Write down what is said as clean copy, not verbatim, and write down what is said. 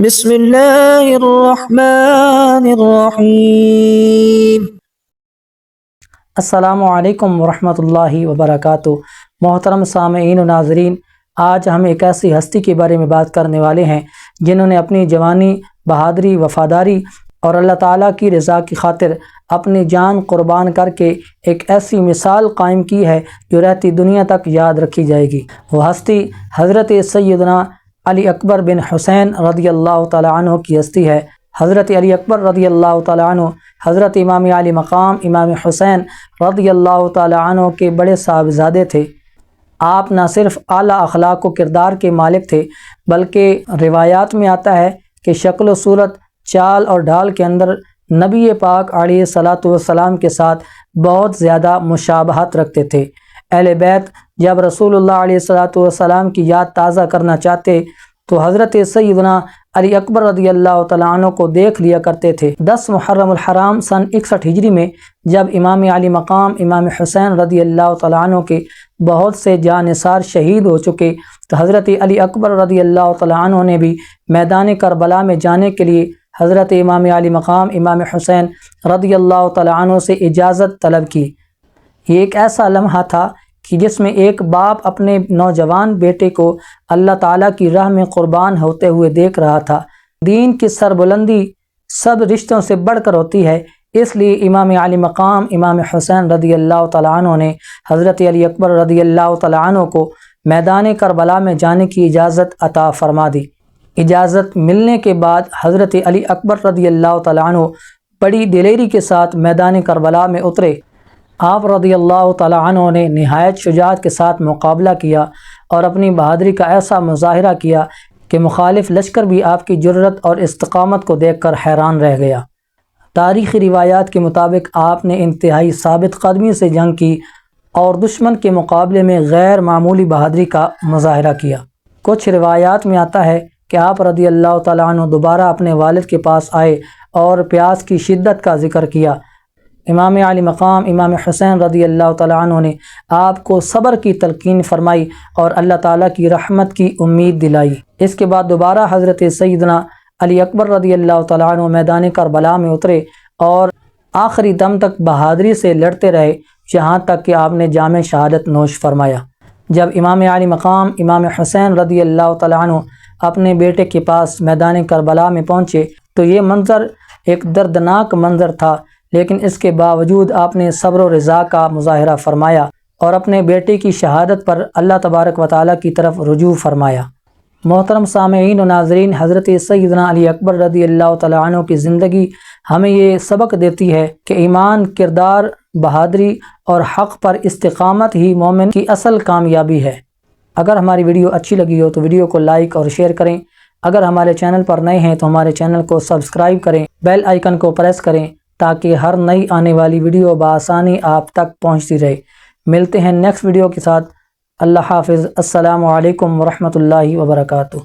بسم اللہ الرحمن الرحیم۔ السلام علیکم ورحمۃ اللہ وبرکاتہ۔ محترم سامعین و ناظرین، آج ہم ایک ایسی ہستی کے بارے میں بات کرنے والے ہیں جنہوں نے اپنی جوانی، بہادری، وفاداری اور اللہ تعالیٰ کی رضا کی خاطر اپنی جان قربان کر کے ایک ایسی مثال قائم کی ہے جو رہتی دنیا تک یاد رکھی جائے گی۔ وہ ہستی حضرت سیدنا علی اکبر بن حسین رضی اللہ تعالیٰ عنہ کی ہستی ہے۔ حضرت علی اکبر رضی اللہ تعالیٰ عنہ حضرت امام علی مقام امام حسین رضی اللہ تعالیٰ عنہ کے بڑے صاحبزادے تھے۔ آپ نہ صرف اعلیٰ اخلاق و کردار کے مالک تھے بلکہ روایات میں آتا ہے کہ شکل و صورت، چال اور ڈھال کے اندر نبی پاک علیہ الصلاۃ والسلام کے ساتھ بہت زیادہ مشابہت رکھتے تھے۔ اہل بیت جب رسول اللہ علیہ الصلاۃ والسلام کی یاد تازہ کرنا چاہتے تو حضرت سیدنا علی اکبر رضی اللہ تعالیٰ عنہ کو دیکھ لیا کرتے تھے۔ 10 محرم الحرام سن 61 ہجری میں جب امام علی مقام امام حسین رضی اللہ تعالیٰ عنہ کے بہت سے جانثار شہید ہو چکے تو حضرت علی اکبر رضی اللہ تعالیٰ عنہ نے بھی میدان کربلا میں جانے کے لیے حضرت امام علی مقام امام حسین رضی اللہ تعالیٰ عنہ سے اجازت طلب کی۔ یہ ایک ایسا لمحہ تھا کہ جس میں ایک باپ اپنے نوجوان بیٹے کو اللہ تعالیٰ کی راہ میں قربان ہوتے ہوئے دیکھ رہا تھا۔ دین کی سربلندی سب رشتوں سے بڑھ کر ہوتی ہے، اس لیے امام علی مقام امام حسین رضی اللہ تعالیٰ عنہ نے حضرت علی اکبر رضی اللہ تعالیٰ عنہ کو میدان کربلا میں جانے کی اجازت عطا فرما دی۔ اجازت ملنے کے بعد حضرت علی اکبر رضی اللہ تعالیٰ عنہ بڑی دلیری کے ساتھ میدان کربلا میں اترے۔ آپ رضی اللہ تعالیٰ عنہ نے نہایت شجاعت کے ساتھ مقابلہ کیا اور اپنی بہادری کا ایسا مظاہرہ کیا کہ مخالف لشکر بھی آپ کی جرأت اور استقامت کو دیکھ کر حیران رہ گیا۔ تاریخی روایات کے مطابق آپ نے انتہائی ثابت قدمی سے جنگ کی اور دشمن کے مقابلے میں غیر معمولی بہادری کا مظاہرہ کیا۔ کچھ روایات میں آتا ہے کہ آپ رضی اللہ تعالیٰ عنہ دوبارہ اپنے والد کے پاس آئے اور پیاس کی شدت کا ذکر کیا۔ امام علی مقام امام حسین رضی اللہ تعالیٰ عنہ نے آپ کو صبر کی تلقین فرمائی اور اللہ تعالیٰ کی رحمت کی امید دلائی۔ اس کے بعد دوبارہ حضرت سیدنا علی اکبر رضی اللہ تعالیٰ عنہ میدان کربلا میں اترے اور آخری دم تک بہادری سے لڑتے رہے، یہاں تک کہ آپ نے جام شہادت نوش فرمایا۔ جب امام علی مقام امام حسین رضی اللہ تعالیٰ عنہ اپنے بیٹے کے پاس میدان کربلا میں پہنچے تو یہ منظر ایک دردناک منظر تھا، لیکن اس کے باوجود آپ نے صبر و رضا کا مظاہرہ فرمایا اور اپنے بیٹے کی شہادت پر اللہ تبارک و تعالیٰ کی طرف رجوع فرمایا۔ محترم سامعین و ناظرین، حضرت سیدنا علی اکبر رضی اللہ تعالیٰ عنہ کی زندگی ہمیں یہ سبق دیتی ہے کہ ایمان، کردار، بہادری اور حق پر استقامت ہی مومن کی اصل کامیابی ہے۔ اگر ہماری ویڈیو اچھی لگی ہو تو ویڈیو کو لائک اور شیئر کریں۔ اگر ہمارے چینل پر نئے ہیں تو ہمارے چینل کو سبسکرائب کریں، بیل آئیکن کو پریس کریں تاکہ ہر نئی آنے والی ویڈیو بآسانی آپ تک پہنچتی رہے۔ ملتے ہیں نیکسٹ ویڈیو کے ساتھ۔ اللہ حافظ۔ السلام علیکم ورحمۃ اللہ وبرکاتہ۔